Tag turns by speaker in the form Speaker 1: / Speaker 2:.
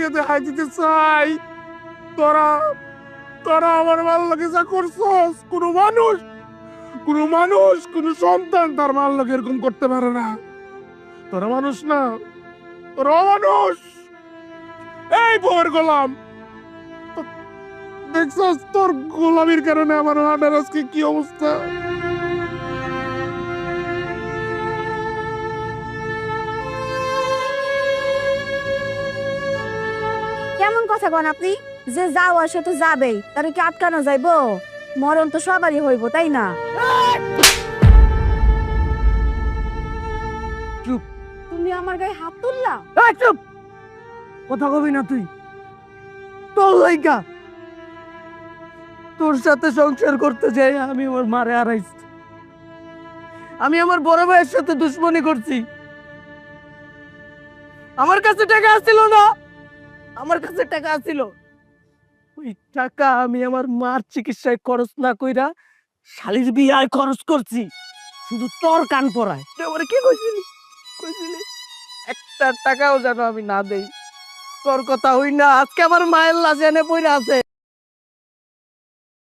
Speaker 1: দিয়ে দেখাই দিতে চাই। তোরা তোরা আমার ভালো লাগে যা করছস, কোনো সন্তান তার মাল লোক এরকম করতে পারে না। তোরা মানুষ না, তোরা অমানুষ। এই বউয়ের গোলাম, দেখছস তোর গোলামির কারণে আমার হাডার আজকে কি অবস্থা।
Speaker 2: কেমন কথা কন আপনি? যে যাওয়ার সে তো যাবেই, তার কি আটকানো যাইবো? মরণ তো সবারই হইব, তাই না?
Speaker 1: চুপ।
Speaker 2: তুমি আমার গায়ে হাত তুললা?
Speaker 1: চুপ, কথা কবি না তুই। তোর লাইগা, তোর সাথে সংসার করতে যাই আমি আমার মারে হারাইছি। আমি আমার বড় ভাইয়ের সাথে দুশ্মনী করছি। আমার কাছে টাকা আসছিল না, আমার কাছে টাকা আসছিল। ওই টাকা আমি আমার মার চিকিৎসায় খরচ না কইরা শালির বিয়ায় খরচ করছি, শুধু তোর কান পড়ায়। তুই আমারে কি কইছিলি একটা টাকাও যেন আমি না দেই। তোর কথা হই না, আজকে আমার মায়ের লাশ এনে পইরা আছে।